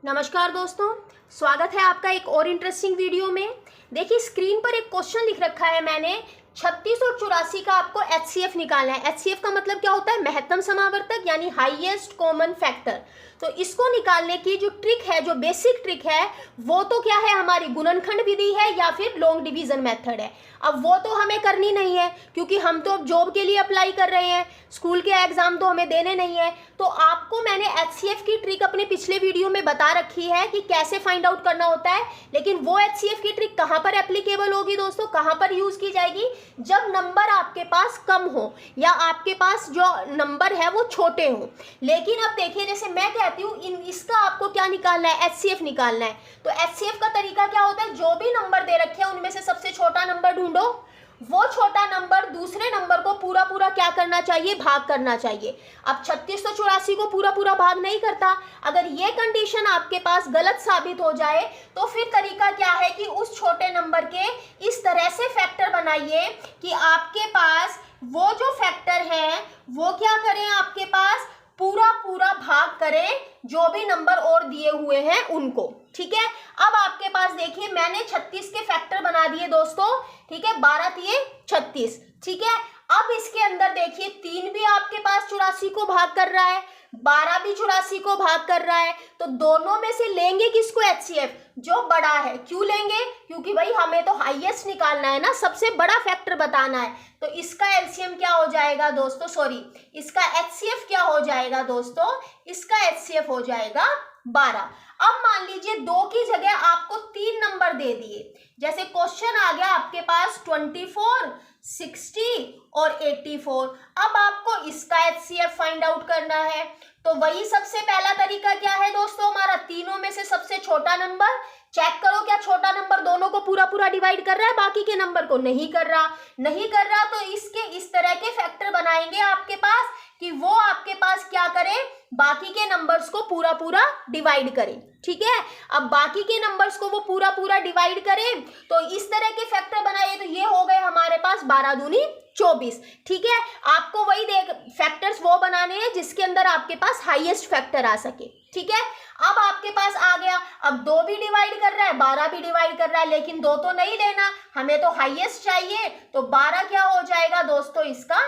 नमस्कार दोस्तों, स्वागत है आपका एक और इंटरेस्टिंग वीडियो में। देखिए स्क्रीन पर एक क्वेश्चन लिख रखा है मैंने। 36 और 84 का आपको HCF निकालना है। HCF का मतलब क्या होता है? महत्तम समावर्तक यानी हाईएस्ट कॉमन फैक्टर। तो इसको निकालने की जो ट्रिक है, जो बेसिक ट्रिक है, वो तो क्या है, हमारी गुणनखंड विधि है या फिर लॉन्ग डिवीजन मेथड है। अब वो तो हमें करनी नहीं है क्योंकि हम तो जॉब के लिए अप्लाई कर रहे हैं, स्कूल के एग्जाम तो हमें देने नहीं है। तो आपको मैंने HCF की ट्रिक अपने पिछले वीडियो में बता रखी है कि कैसे फाइंड आउट करना होता है। लेकिन वो HCF की ट्रिक कहाँ पर एप्लीकेबल होगी दोस्तों, कहाँ पर यूज की जाएगी? जब नंबर आपके पास कम हो या आपके पास जो नंबर है वो छोटे हो। लेकिन अब देखिए, जैसे मैं कहती हूँ इसका आपको क्या निकालना है, HCF निकालना है। तो HCF का तरीका क्या होता है? जो भी नंबर दे रखे हैं उनमें से सबसे छोटा नंबर ढूंढो। वो छोटा नंबर दूसरे नंबर को पूरा पूरा क्या करना चाहिए? भाग करना चाहिए। अब 36 तो 84 को पूरा पूरा भाग नहीं करता। अगर ये कंडीशन आपके पास गलत साबित हो जाए तो फिर तरीका क्या है कि उस छोटे नंबर के इस तरह से फैक्टर बनाइए कि आपके पास वो जो फैक्टर है वो क्या करें, आपके पास पूरा पूरा भाग करें जो भी नंबर और दिए हुए हैं उनको। ठीक है, अब आपके पास देखिए मैंने 36 के फैक्टर बना दिए दोस्तों। ठीक है, 12 दिए 36। ठीक है, अब इसके अंदर देखिए 3 भी आपके पास 84 को भाग कर रहा है, 12 भी 84 को भाग कर रहा है। तो दोनों में से लेंगे किसको? HCF, जो बड़ा है। क्यों लेंगे? क्योंकि भाई हमें तो हाईएस्ट निकालना है ना, सबसे बड़ा फैक्टर बताना है। तो इसका LCM क्या हो जाएगा दोस्तों, सॉरी इसका HCF क्या हो जाएगा दोस्तों? इसका HCF हो जाएगा 12। अब मान लीजिए 2 की जगह आपको 3 नंबर दे दिए। जैसे क्वेश्चन आ गया आपके पास 24, 60 और 84। अब आपको इसका HCF फाइंड आउट करना है। तो वही सबसे पहला तरीका क्या है दोस्तों हमारा? तीनों में से सबसे छोटा नंबर चेक करो, क्या छोटा नंबर दोनों को पूरा पूरा डिवाइड कर रहा है, बाकी के नंबर को नहीं कर रहा। नहीं कर रहा तो इसके इस तरह के फैक्टर बनाएंगे आपके पास कि वो आपके पास क्या करे, बाकी के नंबर्स को पूरा पूरा डिवाइड करें। ठीक है, अब बाकी के नंबर्स को वो पूरा पूरा डिवाइड करें तो इस तरह के फैक्टर बनाइए। तो ये हो गए हमारे पास 12 दूनी 24। ठीक है, आपको वही फैक्टर्स वो बनाने हैं जिसके अंदर आपके पास हाईएस्ट फैक्टर आ सके। ठीक है, अब आपके पास आ गया, अब 2 भी डिवाइड कर रहा है, 12 भी डिवाइड कर रहा है, लेकिन 2 तो नहीं लेना, हमें तो हाईएस्ट चाहिए। तो 12 क्या हो जाएगा दोस्तों? इसका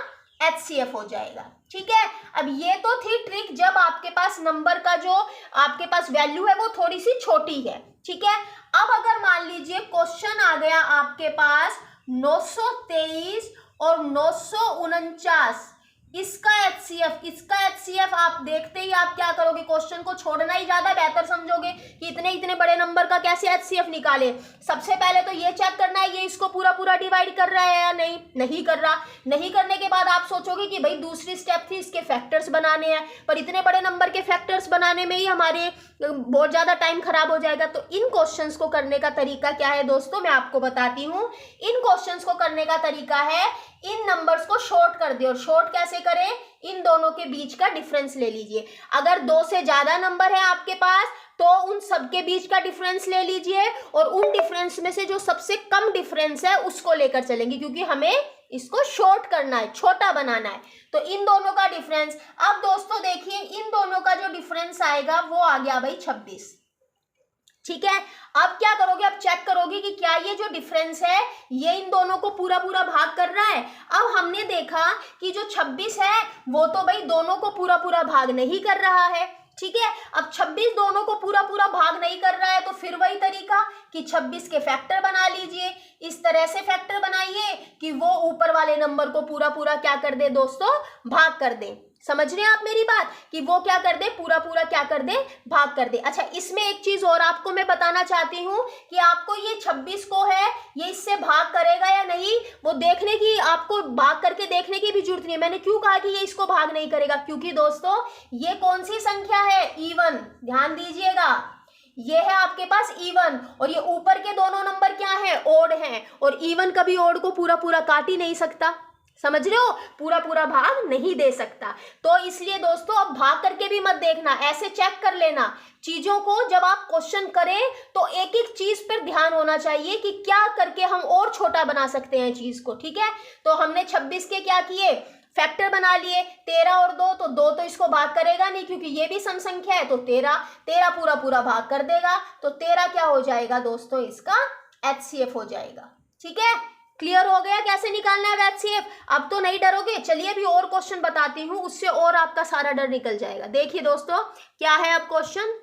HCF हो जाएगा। ठीक है, अब ये तो थी ट्रिक जब आपके पास नंबर का जो आपके पास वैल्यू है वो थोड़ी सी छोटी है। ठीक है, अब अगर मान लीजिए क्वेश्चन आ गया आपके पास 923 और 949, इसका HCF आप देखते ही आप क्या करोगे? क्वेश्चन को छोड़ना ही ज्यादा बेहतर समझोगे कि इतने बड़े नंबर का कैसे HCF निकाले। सबसे पहले तो ये चेक करना है ये इसको पूरा पूरा डिवाइड कर रहा है या नहीं कर रहा। नहीं करने के बाद आप सोचोगे कि भाई दूसरी स्टेप थी इसके फैक्टर्स बनाने हैं, पर इतने बड़े नंबर के फैक्टर्स बनाने में ही हमारे बहुत ज्यादा टाइम खराब हो जाएगा। तो इन क्वेश्चंस को करने का तरीका क्या है दोस्तों, मैं आपको बताती हूँ। इन क्वेश्चंस को करने का तरीका है इन नंबर्स को शॉर्ट कर दे। और शॉर्ट कैसे करें? इन दोनों के बीच का डिफरेंस ले लीजिए। अगर 2 से ज्यादा नंबर है आपके पास तो उन सबके बीच का डिफरेंस ले लीजिए और उन डिफरेंस में से जो सबसे कम डिफरेंस है उसको लेकर चलेंगे, क्योंकि हमें इसको शॉर्ट करना है, छोटा बनाना है। तो इन दोनों का डिफरेंस, अब दोस्तों देखिए इन दोनों का जो डिफरेंस आएगा वो आ गया भाई 26। ठीक है, अब क्या करोगे? अब चेक करोगे कि क्या ये जो डिफरेंस है ये इन दोनों को पूरा पूरा भाग कर रहा है। अब हमने देखा कि जो 26 है वो तो भाई दोनों को पूरा पूरा भाग नहीं कर रहा है। ठीक है, अब 26 दोनों को पूरा पूरा भाग नहीं कर रहा है तो फिर वही तरीका कि 26 के फैक्टर बना लीजिए। इस तरह से फैक्टर बनाइए कि वो ऊपर वाले नंबर को पूरा पूरा क्या कर दे दोस्तों? भाग कर दे। समझ रहे हैं आप मेरी बात कि वो क्या कर दे? पूरा पूरा क्या कर दे? भाग कर दे। अच्छा, इसमें एक चीज और आपको मैं बताना चाहती हूँ कि आपको ये 26 को है ये इससे भाग करेगा या नहीं वो देखने की, आपको भाग करके देखने की भी जरूरत नहीं है। मैंने क्यों कहा कि ये इसको भाग नहीं करेगा? क्योंकि दोस्तों ये कौन सी संख्या है? इवन। ध्यान दीजिएगा, ये है आपके पास इवन और ये ऊपर के दोनों नंबर क्या है? ओड हैं। और इवन कभी ओड को पूरा पूरा काट ही नहीं सकता। समझ रहे हो? पूरा पूरा भाग नहीं दे सकता। तो इसलिए दोस्तों अब भाग करके भी मत देखना, ऐसे चेक कर लेना चीजों को। जब आप क्वेश्चन करें तो एक एक चीज पर ध्यान होना चाहिए कि क्या करके हम और छोटा बना सकते हैं चीज को। ठीक है, तो हमने 26 के क्या किए? फैक्टर बना लिए, 13 और 2, तो 2 तो इसको भाग करेगा नहीं क्योंकि ये भी सम संख्या है, तो 13 पूरा पूरा भाग कर देगा, तो 13 क्या हो जाएगा दोस्तों, इसका HCF हो जाएगा। ठीक है, क्लियर हो गया कैसे निकालना है HCF? अब तो नहीं डरोगे। चलिए अभी और क्वेश्चन बताती हूँ, उससे और आपका सारा डर निकल जाएगा। देखिए दोस्तों क्या है अब क्वेश्चन,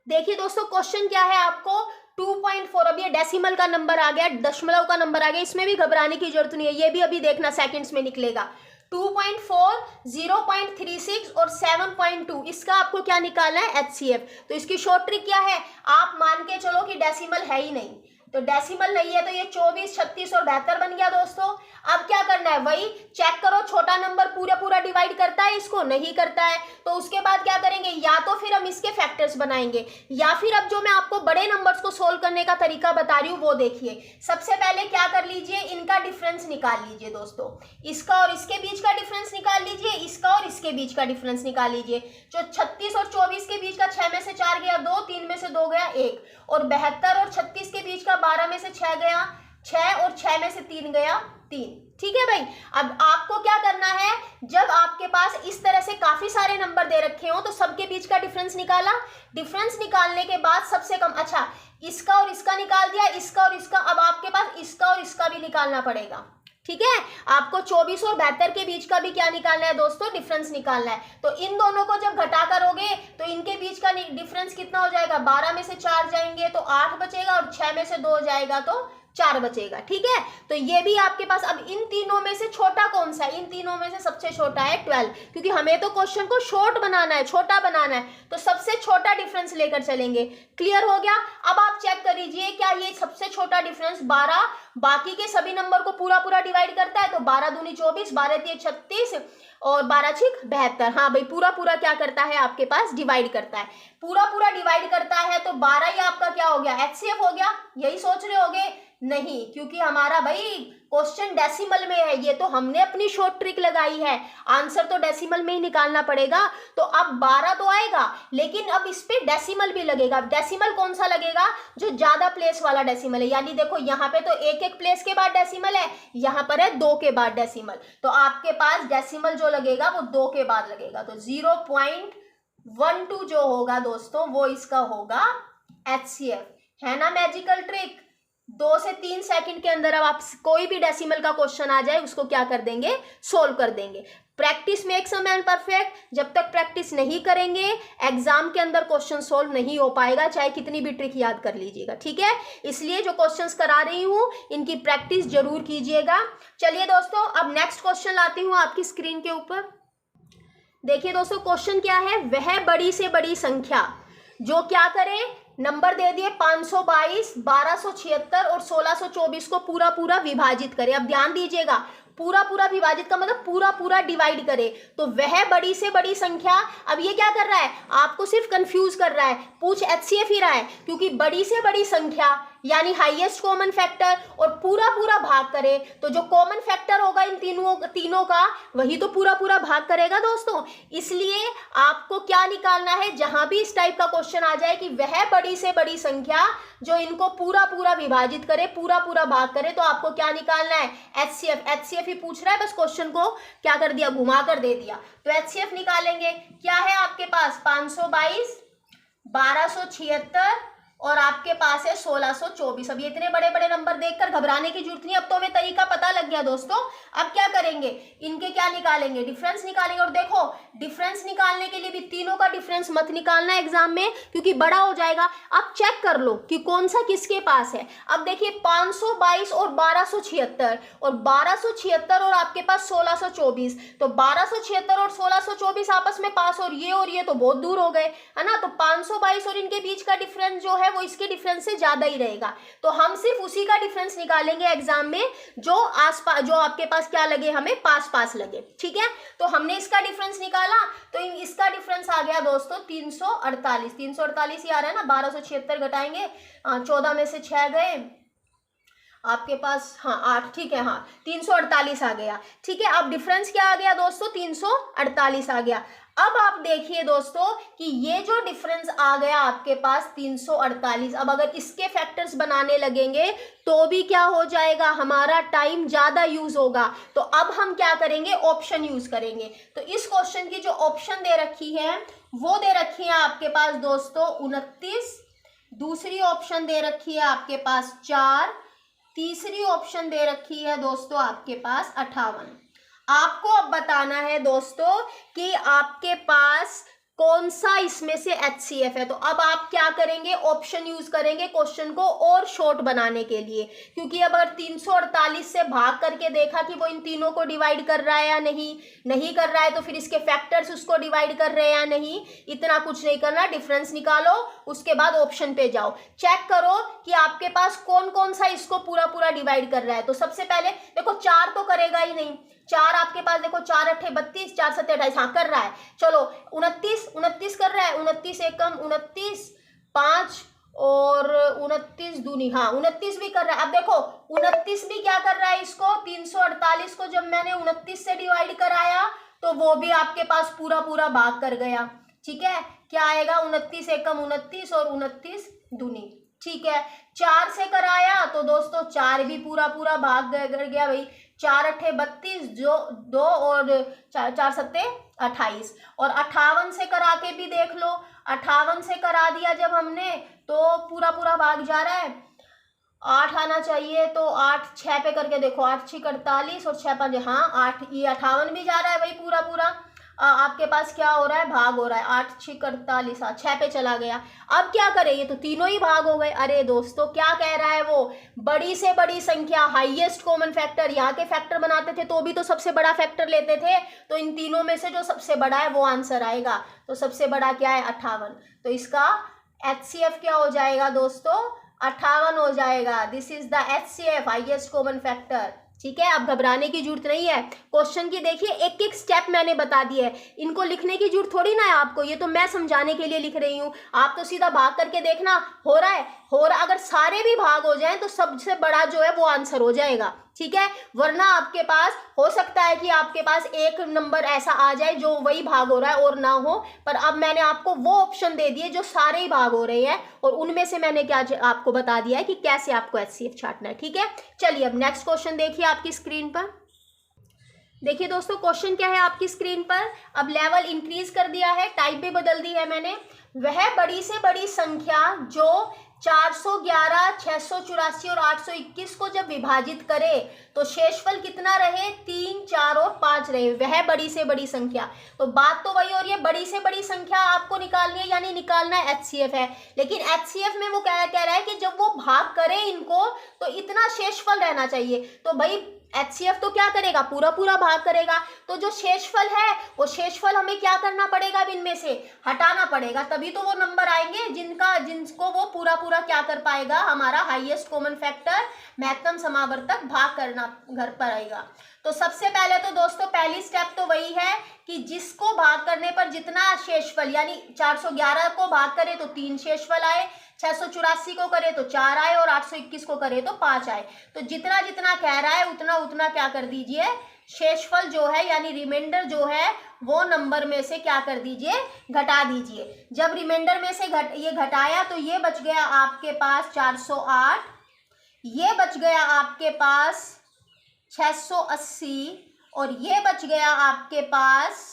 देखिए दोस्तों क्वेश्चन क्या है आपको 2.4, अब ये डेसिमल का नंबर आ गया, दशमलव का नंबर आ गया, इसमें भी घबराने की जरूरत नहीं है, ये भी अभी देखना सेकंड्स में निकलेगा। 2.4, 0.36 और 7.2, इसका आपको क्या निकालना है HCF। तो इसकी शॉर्ट ट्रिक क्या है, आप मान के चलो कि डेसिमल है ही नहीं, तो डेसिमल नहीं है तो ये 24, 36 और 72 बन गया दोस्तों। अब क्या करना है, वही चेक करो छोटा नंबर पूरा पूरा डिवाइड करता है इसको, नहीं करता है, तो उसके बाद क्या करेंगे, या तो फिर हम इसके फैक्टर्स बनाएंगे, या फिर अब जो मैं आपको बड़े नंबर्स को सोल्व करने का तरीका बता रही हूँ वो देखिए। सबसे पहले क्या कर लीजिए, इनका डिफरेंस निकाल लीजिए दोस्तों, इसका और इसके बीच का डिफरेंस निकाल लीजिए, इसका और इसके बीच का डिफरेंस निकाल लीजिए। जो 36 और 24 के बीच का 6 में से 4 गया 2, 3 में से 2 गया 1, और 72 और 36 के बीच का 12 में से 6 गया 6, और 6 में से 3 गया 3। ठीक है भाई, अब आपको क्या करना है, जब आपके पास इस तरह से काफी सारे नंबर दे रखे हो तो सबके बीच का डिफरेंस निकाला, डिफरेंस निकालने के बाद सबसे कम, अच्छा इसका और इसका निकाल दिया, इसका और इसका, अब आपके पास इसका और इसका भी निकालना पड़ेगा। ठीक है, आपको 24 और 72 के बीच का भी क्या निकालना है दोस्तों, डिफरेंस निकालना है। तो इन दोनों को जब घटा करोगे तो इनके बीच का डिफरेंस कितना हो जाएगा, 12 में से 4 जाएंगे तो 8 बचेगा, और 6 में से 2 जाएगा तो 4 बचेगा। ठीक है, तो ये भी आपके पास, अब इन तीनों में से छोटा कौन सा है, इन तीनों में से सबसे छोटा है 12, क्योंकि हमें तो क्वेश्चन को शॉर्ट बनाना है, छोटा बनाना है, तो सबसे छोटा डिफरेंस लेकर चलेंगे। क्लियर हो गया। अब आप चेक कर लीजिए क्या ये सबसे छोटा डिफरेंस 12 बाकी के सभी नंबर को पूरा पूरा डिवाइड करता है, तो 12 दूनी 24, 12 तिये 36 और 12 छिक 72। हाँ भाई, पूरा पूरा क्या करता है आपके पास, डिवाइड करता है, पूरा पूरा डिवाइड करता है, तो 12 ही आपका क्या हो गया, HCF हो गया। यही सोच रहे होगे, नहीं, क्योंकि हमारा भाई क्वेश्चन डेसिमल में है, ये तो हमने अपनी शॉर्ट ट्रिक लगाई है, आंसर तो डेसिमल में ही निकालना पड़ेगा। तो अब 12 तो आएगा, लेकिन अब इस पे डेसिमल भी लगेगा। डेसिमल कौन सा लगेगा, जो ज्यादा प्लेस वाला डेसिमल है, यानी देखो यहाँ पे तो एक एक प्लेस के बाद डेसिमल है, यहाँ पर है 2 के बाद डेसिमल, तो आपके पास डेसिमल जो लगेगा वो 2 के बाद लगेगा, तो 0.12 जो होगा दोस्तों वो इसका होगा HCF। है ना मैजिकल ट्रिक। 2 से 3 सेकंड के अंदर अब आप कोई भी डेसिमल का क्वेश्चन आ जाए उसको क्या कर देंगे, सोल्व कर देंगे। Practice makes a man perfect, जब तक प्रैक्टिस नहीं करेंगे एग्जाम के अंदर क्वेश्चन सोल्व नहीं हो पाएगा, चाहे कितनी भी ट्रिक याद कर लीजिएगा। ठीक है, इसलिए जो क्वेश्चंस करा रही हूं इनकी प्रैक्टिस जरूर कीजिएगा। चलिए दोस्तों, अब नेक्स्ट क्वेश्चन लाती हूं आपकी स्क्रीन के ऊपर। देखिए दोस्तों क्वेश्चन क्या है, वह बड़ी से बड़ी संख्या जो क्या करे, नंबर दे दिए 522, 1276 और 1624 को पूरा पूरा विभाजित करे। अब ध्यान दीजिएगा, पूरा पूरा विभाजित का मतलब पूरा पूरा डिवाइड करे, तो वह बड़ी से बड़ी संख्या। अब ये क्या कर रहा है, आपको सिर्फ कंफ्यूज कर रहा है, पूछ HCF ही रहा है, क्योंकि बड़ी से बड़ी संख्या यानी हाईएस्ट कॉमन फैक्टर और पूरा पूरा भाग करे, तो जो कॉमन फैक्टर होगा इन तीनों का वही तो पूरा पूरा भाग करेगा दोस्तों। इसलिए आपको क्या निकालना है, जहां भी इस टाइप का क्वेश्चन आ जाए कि वह बड़ी से बड़ी संख्या जो इनको पूरा पूरा विभाजित करे, पूरा पूरा भाग करे, तो आपको क्या निकालना है, HCF। HCF ही पूछ रहा है, बस क्वेश्चन को क्या कर दिया, घुमा कर दे दिया। तो HCF निकालेंगे, क्या है आपके पास 522, 1276 और आपके पास है 1624। अब ये इतने बड़े बड़े नंबर देखकर घबराने की जरूरत नहीं, अब तो हमें तरीका पता लग गया दोस्तों। अब क्या करेंगे, इनके क्या निकालेंगे, डिफरेंस निकालेंगे। और देखो डिफरेंस निकालने के लिए भी तीनों का डिफरेंस मत निकालना एग्जाम में, क्योंकि बड़ा हो जाएगा। अब चेक कर लो कि कौन सा किसके पास है। अब देखिए 522 और 1276 और 1276 और आपके पास 1624, तो 1276 और 1624 आपस में पास, और ये तो बहुत दूर हो गए, है ना। तो 522 और इनके बीच का डिफरेंस जो है वो इसके डिफरेंस से ज्यादा ही रहेगा, तो हम सिर्फ उसी का डिफरेंस निकालेंगे एग्जाम में जो आसपास, जो आपके पास क्या लगे, हमें पास पास लगे। ठीक है, तो हमने इसका डिफरेंस निकाला, तो इसका डिफरेंस आ गया दोस्तों 348। 348 ही आ रहा है ना, 1276 घटाएंगे, 14 में से 6 गए आपके पास, हाँ 8, ठीक है, हाँ 348 आ गया। ठीक है, अब डिफरेंस क्या आ गया दोस्तों, 348 आ गया। अब आप देखिए दोस्तों कि ये जो डिफरेंस आ गया आपके पास 348, अब अगर इसके फैक्टर्स बनाने लगेंगे तो भी क्या हो जाएगा, हमारा टाइम ज्यादा यूज होगा। तो अब हम क्या करेंगे, ऑप्शन यूज करेंगे। तो इस क्वेश्चन की जो ऑप्शन दे रखी है वो दे रखी है आपके पास दोस्तों 29, दूसरी ऑप्शन दे रखी है आपके पास 4, तीसरी ऑप्शन दे रखी है दोस्तों आपके पास 58। आपको अब बताना है दोस्तों कि आपके पास कौन सा इसमें से HCF है। तो अब आप क्या करेंगे, ऑप्शन यूज करेंगे क्वेश्चन को और शॉर्ट बनाने के लिए, क्योंकि अब अगर 348 से भाग करके देखा कि वो इन तीनों को डिवाइड कर रहा है या नहीं कर रहा है, तो फिर इसके फैक्टर्स उसको डिवाइड कर रहे हैं या नहीं, इतना कुछ नहीं करना, डिफरेंस निकालो, उसके बाद ऑप्शन पे जाओ, चेक करो कि आपके पास कौन कौन सा इसको पूरा पूरा डिवाइड कर रहा है। तो सबसे पहले देखो 4 तो करेगा ही नहीं, 4 आपके पास देखो 4 अट्ठे 32, 4 सत्ते 28, हाँ कर रहा है। चलो 29 कर रहा है, 29 एकम 29, 5 और 29 दूनी, हाँ 29 भी कर रहा है। अब देखो 29 भी क्या कर रहा है, इसको 348 को जब मैंने 29 से डिवाइड कराया तो वो भी आपके पास पूरा पूरा भाग कर गया। ठीक है, क्या आएगा, 29 एकम 29 और 29 दूनी। ठीक है, 4 से कराया तो दोस्तों 4 भी पूरा पूरा भाग कर गया भाई, 4 अट्ठे 32, जो 2 और 4 सत्ते 28, और 58 से करा के भी देख लो, 58 से करा दिया जब हमने तो पूरा पूरा भाग जा रहा है, 8 आना चाहिए, तो 8 6 पे करके देखो, 8 6 48 और 6 5, हाँ 8, ये 58 भी जा रहा है भाई पूरा पूरा। आपके पास क्या हो रहा है, भाग हो रहा है, 8 6 48, 6 पे चला गया। अब क्या करें, ये तो तीनों ही भाग हो गए। अरे दोस्तों क्या कह रहा है वो, बड़ी से बड़ी संख्या, हाईएस्ट कॉमन फैक्टर, यहाँ के फैक्टर बनाते थे तो भी तो सबसे बड़ा फैक्टर लेते थे, तो इन तीनों में से जो सबसे बड़ा है वो आंसर आएगा। तो सबसे बड़ा क्या है, 58, तो इसका HCF क्या हो जाएगा दोस्तों, 58 हो जाएगा। This is the HCF, highest common factor. ठीक है, अब घबराने की जरूरत नहीं है। क्वेश्चन की देखिए एक एक स्टेप मैंने बता दिए है, इनको लिखने की जरूरत थोड़ी ना है आपको, ये तो मैं समझाने के लिए लिख रही हूँ। आप तो सीधा भाग करके देखना, हो रहा है, अगर सारे भी भाग हो जाएं तो सबसे बड़ा जो है वो आंसर हो जाएगा। ठीक है, वरना आपके पास हो सकता है कि आपके पास एक नंबर ऐसा आ जाए जो वही भाग हो रहा है और ना हो, पर अब मैंने आपको वो ऑप्शन दे दिए जो सारे ही भाग हो रहे हैं, और उनमें से मैंने क्या आपको बता दिया है कि कैसे आपको HCF छांटना है। ठीक है, चलिए अब नेक्स्ट क्वेश्चन देखिए आपकी स्क्रीन पर। देखिए दोस्तों क्वेश्चन क्या है आपकी स्क्रीन पर, अब लेवल इंक्रीज कर दिया है, टाइप भी बदल दी है मैंने। वह बड़ी से बड़ी संख्या जो 411, 684 और 821 को जब विभाजित करे तो शेषफल कितना रहे, 3, 4 और 5 रहे, वह बड़ी से बड़ी संख्या। तो बात तो वही हो रही है, बड़ी से बड़ी संख्या आपको निकालनी है, यानी निकालना है HCF है, लेकिन HCF में वो कह रहा है कि जब वो भाग करे इनको तो इतना शेषफल रहना चाहिए। तो भाई HCF तो क्या करेगा, पूरा पूरा भाग करेगा, तो जो शेषफल है वो शेषफल हमें क्या करना पड़ेगा, अब इनमें से हटाना पड़ेगा, तभी तो वो नंबर आएंगे जिनको वो पूरा पूरा क्या कर पाएगा, हमारा हाईएस्ट कॉमन फैक्टर महत्तम समावर्तक भाग करना घर पर आएगा। तो सबसे पहले तो दोस्तों पहली स्टेप तो वही है कि जिसको भाग करने पर जितना शेषफल, यानी 411 को भाग करे तो 3 शेषफल आए, 684 को करे तो 4 आए और 821 को करे तो 5 आए। तो जितना जितना कह रहा है उतना उतना क्या कर दीजिए, शेषफल जो है यानी रिमाइंडर जो है वो नंबर में से क्या कर दीजिए, घटा दीजिए। जब रिमाइंडर में से ये घटाया तो ये बच गया आपके पास 408, ये बच गया आपके पास 680 और ये बच गया आपके पास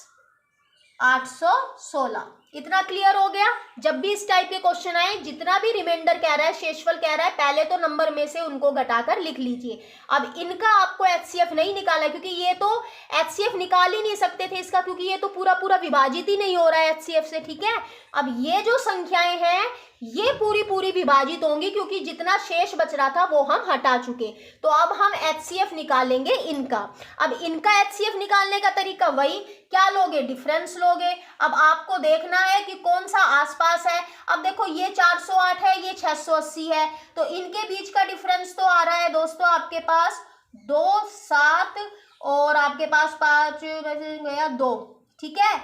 816। इतना क्लियर हो गया। जब भी इस टाइप के क्वेश्चन आए, जितना भी रिमाइंडर कह रहा है, शेषफल कह रहा है, पहले तो नंबर में से उनको घटाकर लिख लीजिए। अब इनका आपको HCF नहीं निकाला, क्योंकि ये तो HCF निकाल ही नहीं सकते थे इसका, क्योंकि ये तो पूरा पूरा विभाजित ही नहीं हो रहा है HCF से। ठीक है, अब ये जो संख्याएं हैं ये पूरी पूरी विभाजित होंगी, क्योंकि जितना शेष बच रहा था वो हम हटा चुके। तो अब हम HCF निकालेंगे इनका। अब इनका HCF निकालने का तरीका वही, क्या लोगे, डिफरेंस लोगे। अब आपको देखना है कि कौन सा आसपास है। अब देखो ये 408 है, ये 680 है, तो इनके बीच का डिफरेंस तो आ रहा है दोस्तों आपके पास 2, 7 और आपके पास 5 गया 2। ठीक है,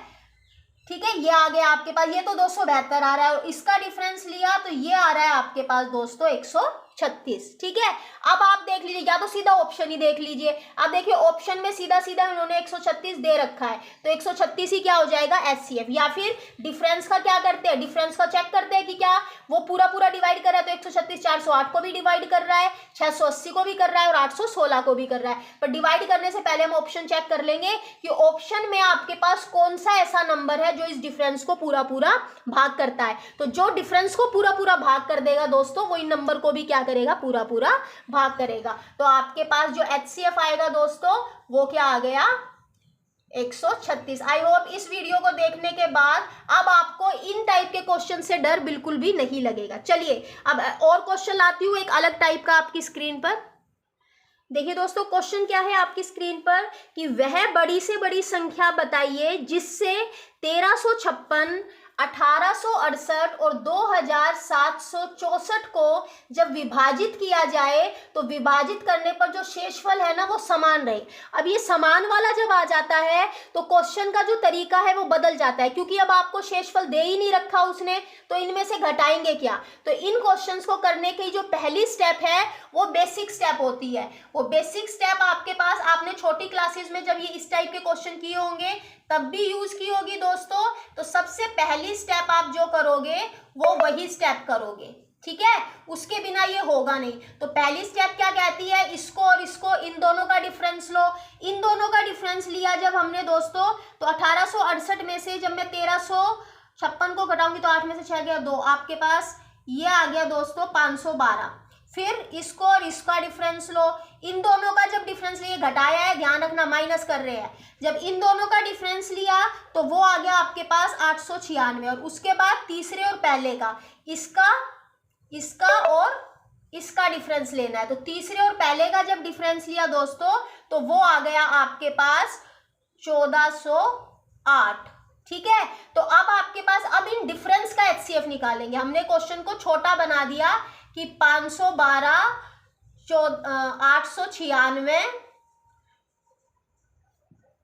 ये आ गया आपके पास, ये तो 272 आ रहा है, और इसका डिफरेंस लिया तो ये आ रहा है आपके पास दोस्तों 136। 36। ठीक है, अब आप देख लीजिए, या तो सीधा ऑप्शन ही देख लीजिए। अब देखिए ऑप्शन में सीधा सीधा इन्होंने 136 दे रखा है, तो 136 ही क्या हो जाएगा HCF। या फिर डिफरेंस का क्या करते हैं, डिफरेंस का चेक करते हैं कि क्या वो पूरा पूरा डिवाइड कर रहा है, तो 136 408 को भी डिवाइड कर रहा है, 680 को भी कर रहा है और 816 को भी कर रहा है। पर डिवाइड करने से पहले हम ऑप्शन चेक कर लेंगे कि ऑप्शन में आपके पास कौन सा ऐसा नंबर है जो इस डिफरेंस को पूरा पूरा भाग करता है। तो जो डिफरेंस को पूरा पूरा भाग कर देगा दोस्तों, वो इन नंबर को भी क्या करेगा, पूरा पूरा भाग करेगा। तो आपके पास जो HCF आएगा दोस्तों, वो क्या आ गया, 136। आई होप इस वीडियो को देखने के बाद अब आपको इन टाइप के क्वेश्चन से डर बिल्कुल भी नहीं लगेगा। चलिए अब और क्वेश्चन लाती हूँ एक अलग टाइप का आपकी स्क्रीन पर। देखिए दोस्तों क्वेश्चन क्या है आपकी स्क्रीन पर कि वह बड़ी से बड़ी संख्या बताइए जिससे 1356, 1868 और 2764 को जब विभाजित किया जाए तो विभाजित करने पर जो शेषफल है ना वो समान रहे। अब ये समान वाला जब आ जाता है तो क्वेश्चन का जो तरीका है वो बदल जाता है, क्योंकि अब आपको शेषफल दे ही नहीं रखा उसने, तो इनमें से घटाएंगे क्या। तो इन क्वेश्चंस को करने की जो पहली स्टेप है वो बेसिक स्टेप होती है। वो बेसिक स्टेप आपके पास, आपने छोटी क्लासेस में जब ये इस टाइप के क्वेश्चन किए होंगे तब भी यूज की होगी दोस्तों। तो सबसे पहली स्टेप आप जो करोगे वो वही स्टेप करोगे, ठीक है, उसके बिना ये होगा नहीं। तो पहली स्टेप क्या कहती है, इसको और इसको, इन दोनों का डिफरेंस लो। इन दोनों का डिफरेंस लिया जब हमने दोस्तों, तो 1868 में से जब मैं 1356 को घटाऊंगी तो 8 में से 6 गया 2, आपके पास ये आ गया दोस्तों 512। फिर इसको और इसका डिफरेंस लो। इन दोनों का जब डिफरेंस लिए, घटाया है, ध्यान रखना माइनस कर रहे हैं, जब इन दोनों का डिफरेंस लिया तो वो आ गया आपके पास 896। और उसके बाद तीसरे और पहले का, इसका और इसका डिफरेंस लेना है। तो तीसरे और पहले का जब डिफरेंस लिया दोस्तों तो वो आ गया आपके पास 1408। ठीक है, तो अब आपके पास, अब इन डिफरेंस का HCF निकालेंगे। हमने क्वेश्चन को छोटा बना दिया कि 512, 896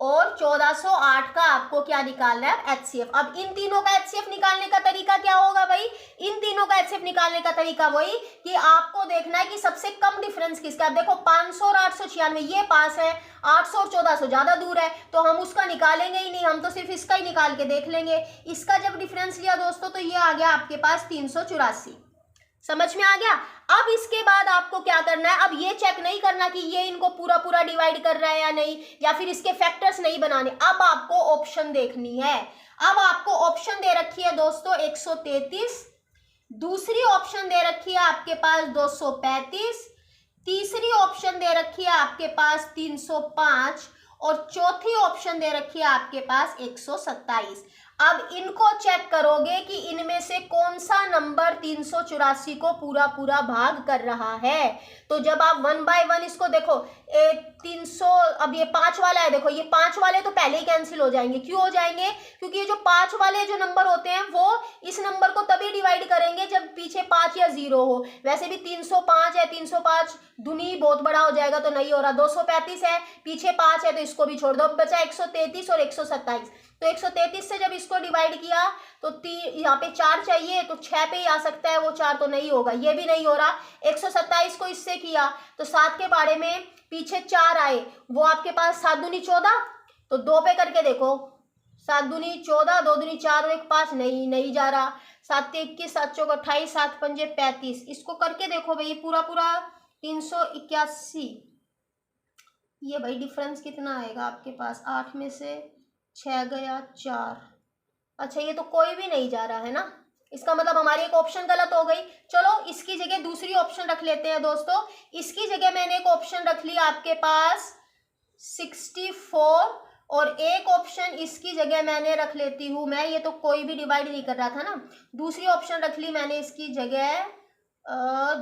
और 1408 का आपको क्या निकालना है, HCF। अब इन तीनों का HCF निकालने का तरीका क्या होगा भाई, इन तीनों का HCF निकालने का तरीका वही कि आपको देखना है कि सबसे कम डिफरेंस किसका। देखो 500 और 896 ये पास है, 800 और 1400 ज्यादा दूर है, तो हम उसका निकालेंगे ही नहीं, हम तो सिर्फ इसका ही निकाल के देख लेंगे। इसका जब डिफरेंस लिया दोस्तों तो ये आ गया आपके पास 384। समझ में आ गया। अब इसके बाद आपको क्या करना है, अब ये चेक नहीं करना कि ये इनको पूरा पूरा डिवाइड कर रहा है या नहीं, या फिर इसके फैक्टर्स नहीं बनाने। अब आपको ऑप्शन देखनी है। अब आपको ऑप्शन दे रखी है दोस्तों 133, दूसरी ऑप्शन दे रखी है आपके पास 235, तीसरी ऑप्शन दे रखी है आपके पास 305 और चौथी ऑप्शन दे रखी है आपके पास 127। अब इनको चेक करोगे कि इनमें से कौन सा नंबर 384 को पूरा पूरा भाग कर रहा है। तो जब आप 1 बाय 1 इसको देखो, 300, अब ये 5 वाला है, देखो ये 5 वाले तो पहले ही कैंसिल हो जाएंगे। क्यों हो जाएंगे, क्योंकि ये जो 5 वाले जो नंबर होते हैं वो इस नंबर को तभी डिवाइड करेंगे जब पीछे 5 या 0 हो। वैसे भी 305 है, 305 दुनी बहुत बड़ा हो जाएगा तो नहीं हो रहा। 235 है, पीछे 5 है तो इसको भी छोड़ दो, बचा 133 और 127। तो 133 से जब इसको डिवाइड किया तो यहाँ पे 4 चाहिए, तो 6 पे ही आ सकता है वो, 4 तो नहीं होगा, ये भी नहीं हो रहा। 127 को इससे किया तो 7 के बारे में पीछे 4 आए, वो आपके पास 7 दूनी 14, तो 2 पे करके देखो, 7 दूनी 14, 2 दूनी 4 और 1 5, नहीं जा रहा। 7 21, 7 चौक 28, 7 पंजे 35, इसको करके देखो भाई, पूरा पूरा 381। ये भाई डिफरेंस कितना आएगा आपके पास, 8 में से 6 गया 4। अच्छा ये तो कोई भी नहीं जा रहा है ना, इसका मतलब हमारी एक ऑप्शन गलत हो गई। चलो इसकी जगह दूसरी ऑप्शन रख लेते हैं दोस्तों। इसकी जगह मैंने एक ऑप्शन रख लिया आपके पास 64 और एक ऑप्शन इसकी जगह मैंने रख लेती हूँ मैं, ये तो कोई भी डिवाइड नहीं कर रहा था ना, दूसरी ऑप्शन रख ली मैंने इसकी जगह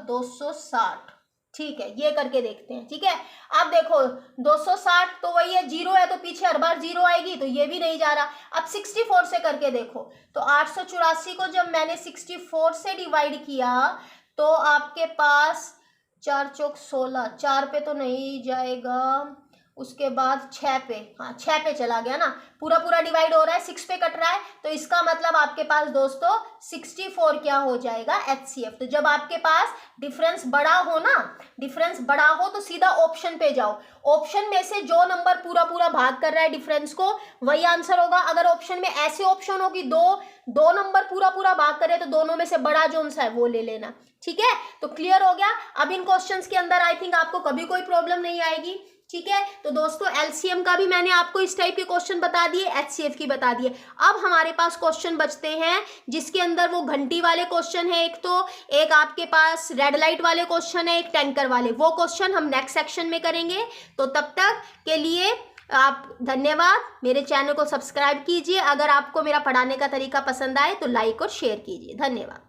260। ठीक है, ये करके देखते हैं। ठीक है, अब देखो 260 तो वही है, 0 है तो पीछे हर बार 0 आएगी, तो ये भी नहीं जा रहा। अब 64 से करके देखो, तो 884 को जब मैंने 64 से डिवाइड किया तो आपके पास 4 चौक 16, 4 पे तो नहीं जाएगा, उसके बाद 6 पे, हाँ 6 पे चला गया ना, पूरा पूरा डिवाइड हो रहा है, 6 पे कट रहा है, तो इसका मतलब आपके पास दोस्तों 64 क्या हो जाएगा HCF। तो जब आपके पास डिफरेंस बड़ा हो ना, डिफरेंस बड़ा हो तो सीधा ऑप्शन पे जाओ, ऑप्शन में से जो नंबर पूरा पूरा भाग कर रहा है डिफरेंस को वही आंसर होगा। अगर ऑप्शन में ऐसे ऑप्शन हो कि दो नंबर पूरा पूरा भाग करे तो दोनों में से बड़ा जो सा है वो ले लेना, ठीक है। तो क्लियर हो गया। अब इन क्वेश्चंस के अंदर आई थिंक आपको कभी कोई प्रॉब्लम नहीं आएगी, ठीक है। तो दोस्तों एलसीएम का भी मैंने आपको इस टाइप के क्वेश्चन बता दिए, एचसीएफ की बता दिए। अब हमारे पास क्वेश्चन बचते हैं जिसके अंदर वो घंटी वाले क्वेश्चन है, एक आपके पास रेड लाइट वाले क्वेश्चन है, एक टैंकर वाले। वो क्वेश्चन हम नेक्स्ट सेक्शन में करेंगे। तो तब तक के लिए आप धन्यवाद। मेरे चैनल को सब्सक्राइब कीजिए। अगर आपको मेरा पढ़ाने का तरीका पसंद आए तो लाइक और शेयर कीजिए। धन्यवाद।